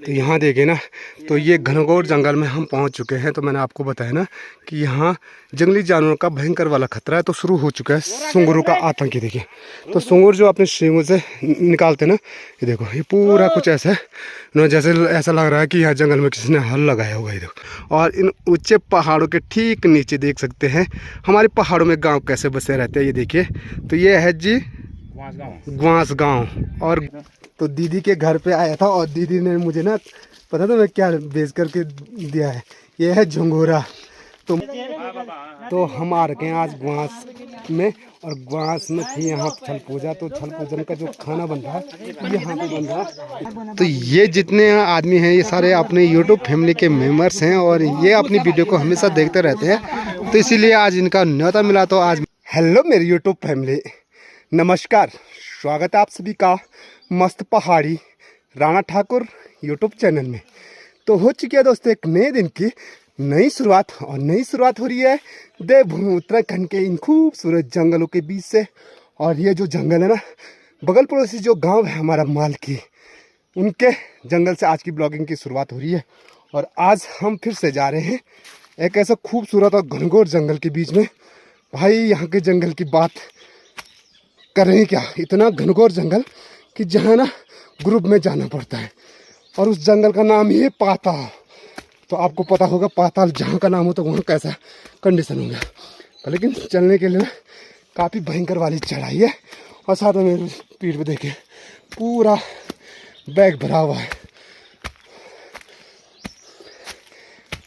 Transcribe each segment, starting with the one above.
तो यहाँ देखे ना, तो ये घनघोर जंगल में हम पहुँच चुके हैं। तो मैंने आपको बताया ना कि यहाँ जंगली जानवरों का भयंकर वाला खतरा है। तो शुरू हो चुका है सुंगरों का आतंक। देखिए, तो सुंगर जो अपने सींगों से निकालते ना, ये देखो, ये पूरा कुछ ऐसा है ना, जैसे ऐसा लग रहा है कि यहाँ जंगल में किसी ने हल लगाया होगा। ये देखो, और इन ऊंचे पहाड़ों के ठीक नीचे देख सकते हैं हमारे पहाड़ों में गाँव कैसे बसे रहते हैं। ये देखिए, तो ये है जी ग्वास गाँव। और तो दीदी के घर पे आया था और दीदी ने मुझे ना, पता था मैं क्या बेच करके दिया है, ये है झंगोरा। तो हम आ रखे हैं आज ग्वास में, और ग्वास में थी यहाँ छल पूजा। तो छल पूजन का जो खाना बन रहा है यहाँ पे बन रहा है। तो ये जितने आदमी हैं ये सारे अपने यूट्यूब फैमिली के मेंबर्स हैं, और ये अपनी वीडियो को हमेशा देखते रहते हैं। तो इसीलिए आज इनका न्योता मिला। तो आज हेलो मेरी यूट्यूब फैमिली, नमस्कार, स्वागत है आप सभी का मस्त पहाड़ी राणा ठाकुर यूट्यूब चैनल में। तो हो चुकी है दोस्तों एक नए दिन की नई शुरुआत, और नई शुरुआत हो रही है देवभूमि उत्तराखंड के इन खूबसूरत जंगलों के बीच से। और ये जो जंगल है ना, बगल पड़ोसी जो गांव है हमारा मालकी, उनके जंगल से आज की ब्लॉगिंग की शुरुआत हो रही है। और आज हम फिर से जा रहे हैं एक ऐसा खूबसूरत और घनघोर जंगल के बीच में। भाई यहाँ के जंगल की बात कर रहे हैं क्या, इतना घनघोर जंगल कि जहाँ ना ग्रुप में जाना पड़ता है। और उस जंगल का नाम ही है पाताल। तो आपको पता होगा पाताल जहाँ का नाम हो तो वहाँ कैसा कंडीशन होगा। लेकिन चलने के लिए ना काफ़ी भयंकर वाली चढ़ाई है। और साथ में मेरे पीठ पे देखे पूरा बैग भरा हुआ है।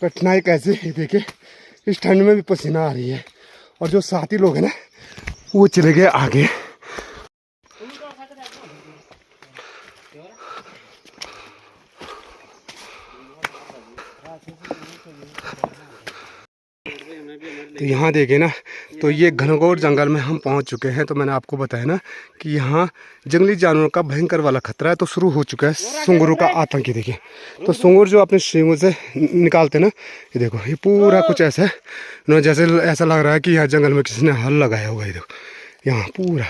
कठिनाई कैसे ये देखे, इस ठंड में भी पसीना आ रही है। और जो साथी लोग हैं ना वो चले गए आगे। तो यहाँ देखे ना, तो ये घनघोर जंगल में हम पहुँच चुके हैं। तो मैंने आपको बताया ना कि यहाँ जंगली जानवरों का भयंकर वाला खतरा है। तो शुरू हो चुका है सुंगरों का आतंक। देखिए, तो सुंगर जो अपने सींगों से निकालते ना, ये देखो, ये पूरा कुछ ऐसा है ना, जैसे ऐसा लग रहा है कि यहाँ जंगल में किसी ने हल लगाया होगा। ये देखो, यहाँ पूरा,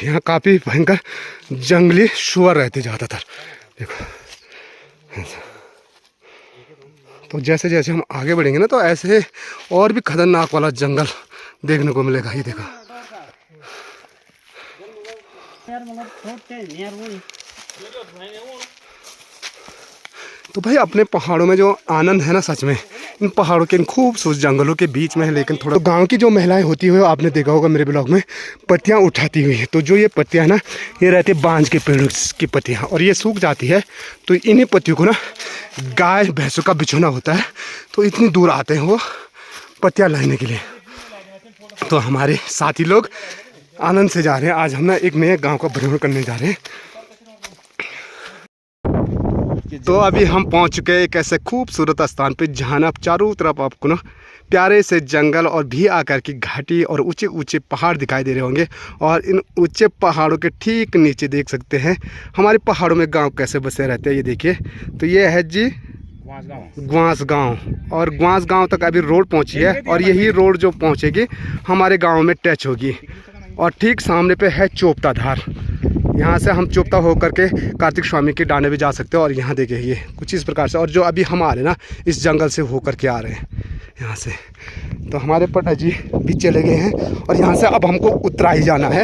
यहाँ काफ़ी भयंकर जंगली सुअर रहते ज़्यादातर। देखो, तो जैसे जैसे हम आगे बढ़ेंगे ना, तो ऐसे और भी खतरनाक वाला जंगल देखने को मिलेगा। ये देखो, तो भाई अपने पहाड़ों में जो आनंद है ना, सच में इन पहाड़ों के इन खूबसूरत जंगलों के बीच में है। लेकिन थोड़ा तो गांव की जो महिलाएं होती हुई, आपने देखा होगा मेरे ब्लॉग में, पत्तियां उठाती हुई है। तो जो ये पत्तियां है ना, ये रहती है बांज के पेड़ों की पत्तियां, और ये सूख जाती है। तो इन्हीं पत्तियों को ना गाय भैंसों का बिछोना होता है। तो इतनी दूर आते हैं वो पत्तियां लाने के लिए। तो हमारे साथी लोग आनंद से जा रहे हैं। आज हम ना एक नए गाँव का भ्रमण करने जा रहे हैं। तो अभी हम पहुंच चुके हैं एक ऐसे खूबसूरत स्थान पे जहाँ ना चारों तरफ आपको ना प्यारे से जंगल और भी आकार की घाटी और ऊंचे ऊंचे पहाड़ दिखाई दे रहे होंगे। और इन ऊंचे पहाड़ों के ठीक नीचे देख सकते हैं हमारे पहाड़ों में गांव कैसे बसे रहते हैं। ये देखिए, तो ये है जी ग्वास गाँव। और ग्वास गाँव तक अभी रोड पहुँची है, और यही रोड जो पहुँचेगी हमारे गाँव में टच होगी। और ठीक सामने पे है चोपता धार। यहाँ से हम चोपता होकर के कार्तिक स्वामी के डांडे भी जा सकते हैं। और यहाँ देखिए ये कुछ इस प्रकार से, और जो अभी हम आ रहे हैं ना, इस जंगल से होकर के आ रहे हैं यहाँ से। तो हमारे पटा जी भी चले गए हैं, और यहाँ से अब हमको उतराई जाना है।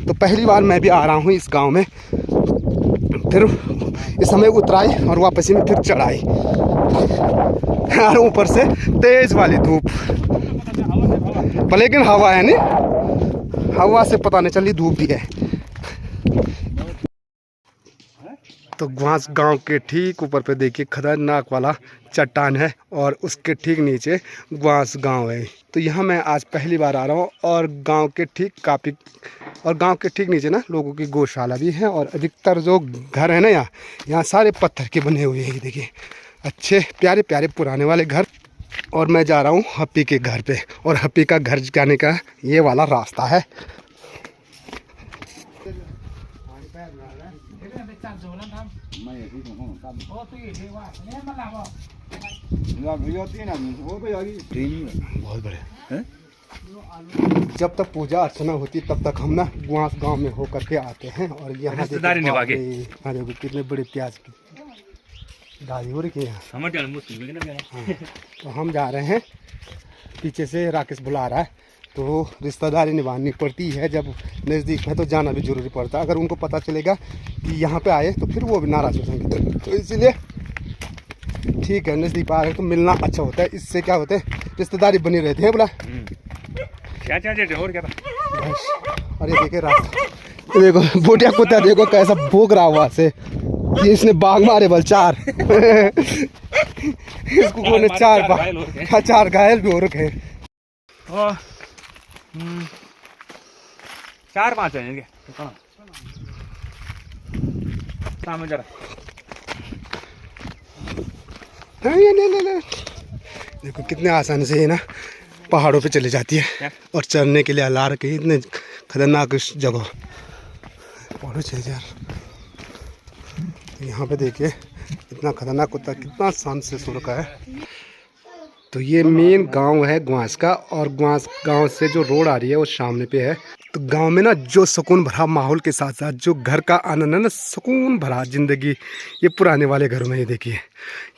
तो पहली बार मैं भी आ रहा हूँ इस गांव में। फिर इस समय उतराई और वापसी में फिर चढ़ाई, और ऊपर से तेज वाली धूप। लेकिन हवा है नहीं, हवा से पता नहीं चली धूप भी है। तो ग्वास गांव के ठीक ऊपर पे देखिए खतरनाक वाला चट्टान है, और उसके ठीक नीचे ग्वास गांव है। तो यहाँ मैं आज पहली बार आ रहा हूँ। और गांव के ठीक नीचे ना लोगों की गौशाला भी है। और अधिकतर जो घर है ना यहाँ सारे पत्थर के बने हुए हैं। देखिए, अच्छे प्यारे प्यारे पुराने वाले घर। और मैं जा रहा हूँ हप्पी के घर पे, और हप्पी का घर जाने का ये वाला रास्ता है। बहुत बड़े जब तक पूजा अर्चना होती तब तक हम ना गुआस गांव में होकर के आते हैं। और यहाँ अरे वो कितने बड़े प्याज की दादी हो रही है। हाँ, तो हम जा रहे हैं, पीछे से राकेश बुला रहा है, तो रिश्तेदारी निभानी पड़ती है। जब नज़दीक है तो जाना भी जरूरी पड़ता है। अगर उनको पता चलेगा कि यहाँ पे आए तो फिर वो भी नाराज़ हो जाएंगे, तो इसीलिए ठीक है नज़दीक आ रहे तो मिलना अच्छा होता है। इससे क्या होता है, रिश्तेदारी बनी रहती है। बोला क्या और क्या था। अरे देखे रास्ता, देखो बोटिया कुत्ता देखो कैसा भोग रहा हुआ से, ये इसने बाघ मारे बल 4 इसको कोने 4 घायल भी हो रखे। 4-5 है सामने जरा। देखो कितने आसानी से ये ना पहाड़ों पे चले जाती है और चढ़ने के लिए अला रखे। इतने खतरनाक जगह पहाड़ों से यार। यहाँ पे देखिए इतना खतरनाक कुत्ता कितना शांत से सो रखा है। तो ये मेन गांव है ग्वास का, और ग्वास गांव से जो रोड आ रही है वो सामने पे है। तो गांव में ना जो सुकून भरा माहौल के साथ साथ जो घर का आनंद है ना, सुकून भरा ज़िंदगी, ये पुराने वाले घरों में। ये देखिए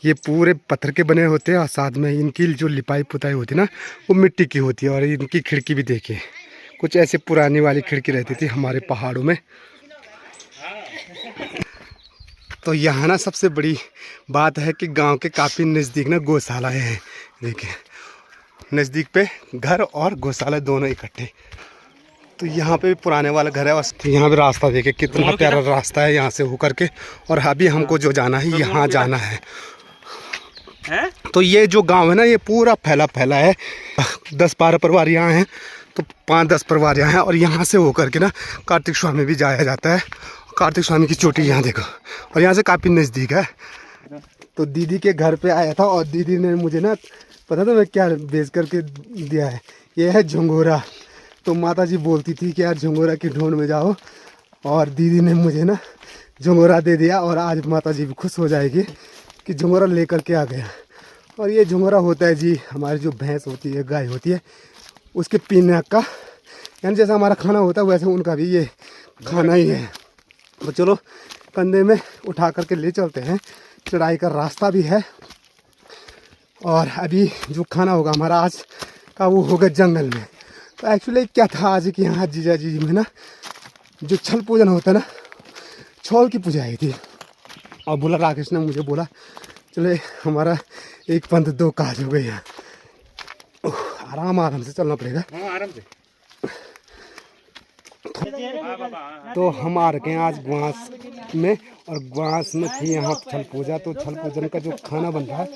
ये पूरे पत्थर के बने होते हैं और साथ में इनकी जो लिपाई पुताई होती है ना वो मिट्टी की होती है। और इनकी खिड़की भी देखिए कुछ ऐसे पुरानी वाली खिड़की रहती थी हमारे पहाड़ों में। तो यहाँ ना सबसे बड़ी बात है कि गांव के काफ़ी नज़दीक ना गौशाला है। देखिए नज़दीक पे घर और गौशाला दोनों इकट्ठे। तो यहाँ पे भी पुराने वाला घर है। और यहाँ पे रास्ता देखिए कितना प्यारा रास्ता है यहाँ से होकर के। और अभी हमको जो जाना है यहाँ जाना है। तो ये जो गांव है ना ये पूरा फैला है। 10-12 परिवार यहाँ हैं, तो 5-10 परिवार यहाँ हैं। और यहाँ से होकर के ना कार्तिक स्वामी भी जाया जाता है। कार्तिक स्वामी की चोटी यहाँ देखो, और यहाँ से काफ़ी नज़दीक है। तो दीदी के घर पे आया था और दीदी ने मुझे ना पता था मैं क्या बेच करके दिया है। ये है झंगोरा। तो माता जी बोलती थी कि यार झंगोरा की ढूंढ में जाओ, और दीदी ने मुझे ना झंगोरा दे दिया। और आज माता जी भी खुश हो जाएगी कि झंगोरा लेकर के आ गया। और ये झंगोरा होता है जी हमारी जो भैंस होती है, गाय होती है, उसके पीने का, यानी जैसा हमारा खाना होता है वैसे उनका भी ये खाना ही है। तो चलो कंधे में उठा करके ले चलते हैं। चढ़ाई का रास्ता भी है। और अभी जो खाना होगा हमारा आज का वो होगा जंगल में। तो एक्चुअली क्या था आज कि यहाँ जीजा जी में ना जो छल पूजन होता है ना, छौल की पूजा आई थी। और बोला राकेश ने मुझे बोला चले हमारा 1 पंथ 2 काज हो गई है। आराम से चलना पड़ेगा। आराम से। तो हम आ रखे हैं आज ग्वास में, और ग्वास में थी यहाँ छल पूजा। तो छल पूजन का जो खाना बन रहा है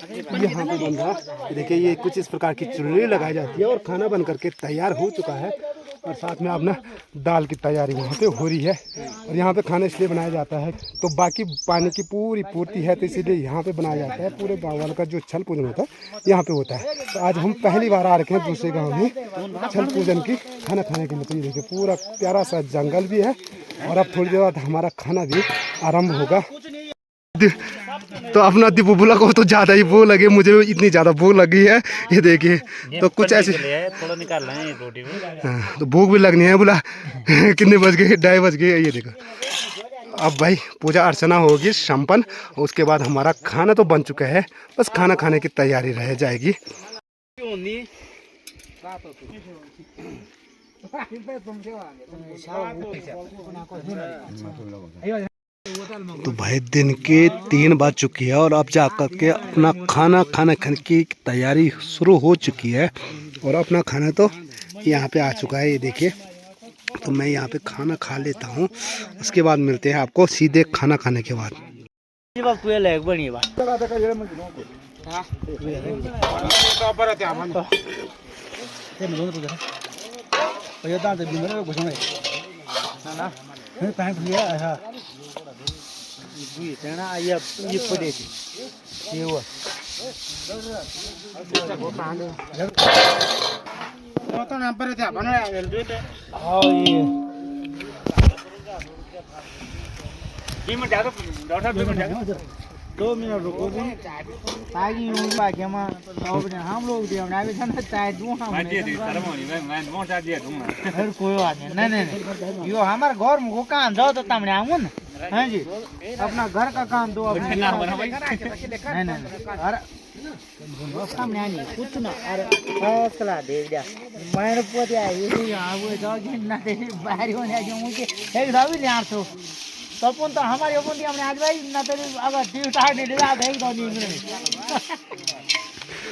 यहाँ पे बन रहा है। देखिए ये कुछ इस प्रकार की चुनरी लगाई जाती है और खाना बन करके तैयार हो चुका है। और साथ में अपना दाल की तैयारी वहाँ पे हो रही है। और यहाँ पे खाना इसलिए बनाया जाता है तो बाकी पानी की पूरी पूर्ति है, तो इसीलिए यहाँ पे बनाया जाता है। पूरे गाँव वाले का जो छल पूजन होता है यहाँ पे होता है। तो आज हम पहली बार आ रखे हैं दूसरे गाँव में छल पूजन की खाना खाने के लिए। तो ये देखिए पूरा प्यारा सा जंगल भी है। और अब थोड़ी देर बाद हमारा खाना भी आरम्भ होगा। तो अपना दीपू बुला को तो ज़्यादा ही भूख लगी, मुझे इतनी ज़्यादा भूख लगी है। ये देखिए तो कुछ ऐसे थोड़ा निकाल रहे हैं रोटी में। हाँ, तो भूख भी लगनी है। बोला कितने बज गए, 2:30 बज गए। ये देखो अब भाई पूजा अर्चना होगी संपन्न। उसके बाद हमारा खाना तो बन चुका है, बस खाना खाने की तैयारी रह जाएगी। तो भाई दिन के 3 बज चुकी है और अब जा कर के अपना खाना खाने की तैयारी शुरू हो चुकी है। और अपना खाना तो यहाँ पे आ चुका है, ये देखिए। तो मैं यहाँ पे खाना खा लेता हूँ, उसके बाद मिलते हैं आपको सीधे खाना खाने के बाद। 2 मिनट रुको भी ताकि यूं बाकी हम लोग भी हमने अभी खाना चाय दूं हम मैं दिए सरमोनी मैं मोटा दिए दूंगा फिर कोई बात नहीं नहीं नहीं यो हमारे घर में को काम जाओ तो तमने आऊं ना हाँ जी अपना घर का काम दो अपने नहीं नहीं अरे सामने आनी कुछ ना अरे हौसला दे दिया मैंने पोते आई यहाँ वो जाओ ना दे बाहर होने जो मुझे एक दावी ले आ तो तपन तो हमारे अपन हमने आज भाई ना तो अगर ड्यू टाइट नहीं ले आते एक दावी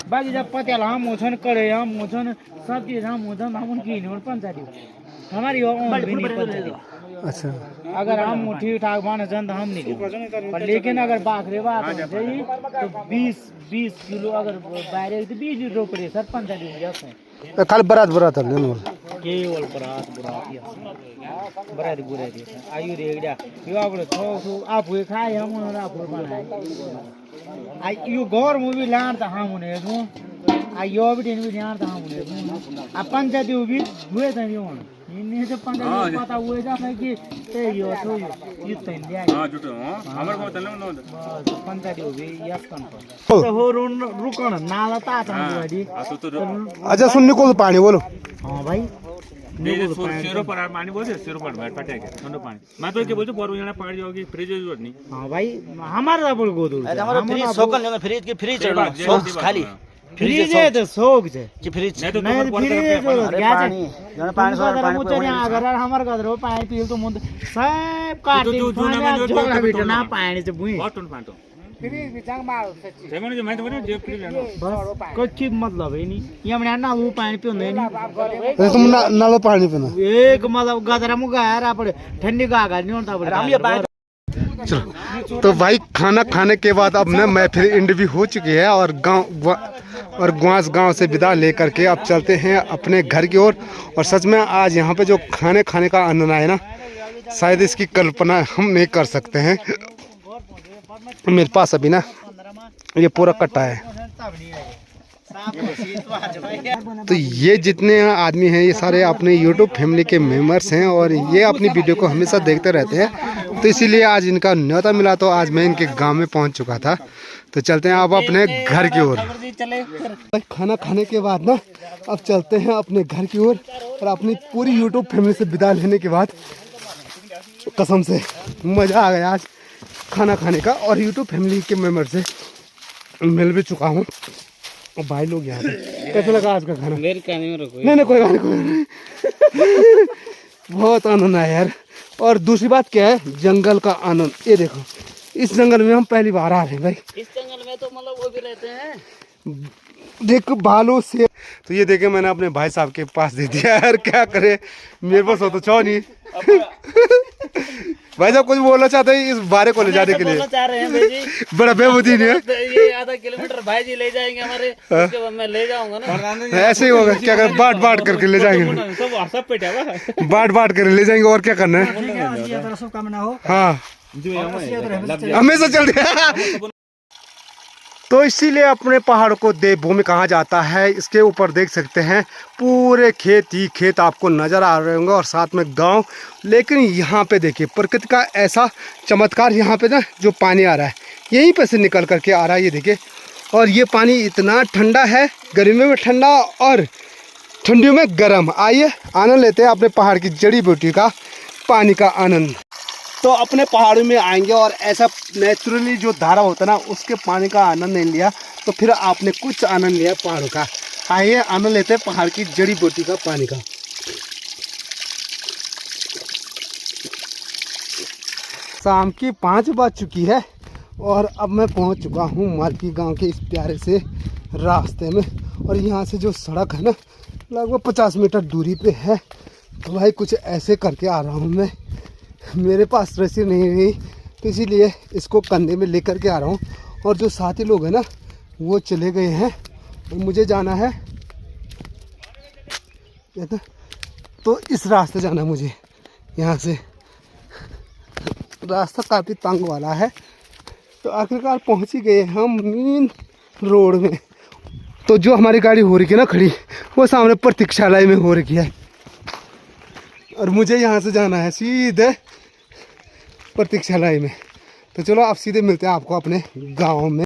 बाकी जब पतेल हम मोछन करे हम मोछन सब चीज हम मोछन हम उनकी नहीं और पंचायत हमारी अच्छा अगर हम ठीक ठाक माने चंद हम नहीं पर लेकिन अगर बाखरे बात हो जाए तो 20 किलो अगर बाहर तो 20 रुपये सरपंच खाली बरात लेने केवल बरात बुरा आयु रेगड़ा यो आपले थो आप हुए खाए हम आप बनाए आ यो घर में भी लान त हम ने दो आ यो भी दिन भी लान त हम ने दो आ पंचायत भी हुए त यो इन्हें से पंचायत पता हुए जा कि ते यो तो यो तन दिया हां जुटो हमर को तले न पंचायत भी यस कन तो हो रुकन नाला ता त अच्छा सुनने को पानी बोलो हां भाई नहीं सिरो पर पानी बोलते सिरो पर बैठ पटे के ठंडा पानी मैं तो क्या बोलते बोर यहाँ पड़ जाओगे फ्रिज जरूरत नहीं हां भाई हमारा बोल गोदूर हमारा फ्रिज सोकल ना फ्रिज के फ्रिज खाली फ्रिज है तो सोक जे जी फ्रिज नहीं तो फ्रिज जो गया पानी जण पानी सो पानी मुझे अगर हमार गदरो पानी पील तो मुंद सब काट दे जोड़ा बिट ना पानी से बुई बहुत टन पानी फ्रिज भी जंग मारो सच्ची जमन जो मैं तो बोले जे फ्रिज लेना बस कुछ मतलब है नहीं ये हमने ना वो पानी पियोंदे नहीं तुम नालो पानी पीना एक मतलब गदरा मुगा यार आपड़े ठंडी का आगा नहीं होता पड़े हम ये पानी चलो तो भाई खाना खाने के बाद अब ना मैं फिर इंटरव्यू हो चुकी है और ग्वास गांव से विदा लेकर के अब चलते हैं अपने घर की ओर। और सच में आज यहाँ पे जो खाने का आनंद आया ना शायद इसकी कल्पना हम नहीं कर सकते हैं। मेरे पास अभी ना ये पूरा कट्टा है तो ये जितने आदमी हैं ये सारे अपने YouTube फैमिली के मेंबर्स हैं और ये अपनी वीडियो को हमेशा देखते रहते हैं तो इसीलिए आज इनका न्योता मिला तो आज मैं इनके गांव में पहुंच चुका था। तो चलते हैं अब अपने घर की ओर। खाना खाने के बाद ना अब चलते हैं अपने घर की ओर और अपनी पूरी YouTube फैमिली से विदा लेने के बाद कसम से मज़ा आ गया आज खाना खाने का और YouTube फैमिली के मेंबर से मिल भी चुका हूँ। और भाई लोग यहाँ पे कैसा लगा आज का खाना? मेरे कहने में रुको नहीं कोई बात नहीं बहुत आनंद आया यार। और दूसरी बात क्या है जंगल का आनंद। ये देखो इस जंगल में हम पहली बार आ रहे हैं भाई। इस जंगल में तो मतलब वो भी रहते हैं देख भालू से। तो ये देखे मैंने अपने भाई साहब के पास दे दिया यार क्या करे मेरे पास हो तो छो नहीं भाई साहब कुछ बोलना चाहते हैं इस बारे को ले जाने के लिए? चाह रहे हैं भाई जी बड़ा बेबुद्धि नहीं है ये आधा किलोमीटर भाई जी ले जाएंगे हमारे उसके बाद मैं ले जाऊंगा ना ऐसे ही होगा क्या कर बांट करके ले जाएंगे सब पेटा बांट कर ले जाएंगे और क्या करना है। शुभकामना हो हाँ हमेशा चलते तो इसीलिए अपने पहाड़ को देवभूमि कहा जाता है। इसके ऊपर देख सकते हैं पूरे खेत ही खेत आपको नज़र आ रहे होंगे और साथ में गांव। लेकिन यहाँ पे देखिए प्रकृति का ऐसा चमत्कार यहाँ पे ना जो पानी आ रहा है यहीं पे से निकल करके आ रहा है ये देखिए। और ये पानी इतना ठंडा है गर्मियों में ठंडा और ठंडियों में गर्म। आइए आनंद लेते हैं अपने पहाड़ की जड़ी बूटी का पानी का आनंद। तो अपने पहाड़ों में आएंगे और ऐसा नेचुरली जो धारा होता है ना उसके पानी का आनंद नहीं लिया तो फिर आपने कुछ आनंद लिया पहाड़ों का। आइए आनंद लेते हैं पहाड़ की जड़ी बूटी का पानी का। शाम की 5 बज चुकी है और अब मैं पहुंच चुका हूं मालकी गांव के इस प्यारे से रास्ते में। और यहां से जो सड़क है ना लगभग 50 मीटर दूरी पे है। तो भाई कुछ ऐसे करके आ रहा हूं मैं। मेरे पास रस्सी नहीं रही तो इसीलिए इसको कंधे में लेकर के आ रहा हूँ। और जो साथी लोग हैं ना वो चले गए हैं और मुझे जाना है तो इस रास्ते जाना है मुझे। यहाँ से रास्ता काफ़ी तंग वाला है। तो आखिरकार पहुँच ही गए हम मेन रोड में। तो जो हमारी गाड़ी हो रही है ना खड़ी वो सामने प्रतीक्षालय में हो रही है और मुझे यहाँ से जाना है सीधे प्रतीक्षालय में। तो चलो अब सीधे मिलते हैं आपको अपने गाँव में।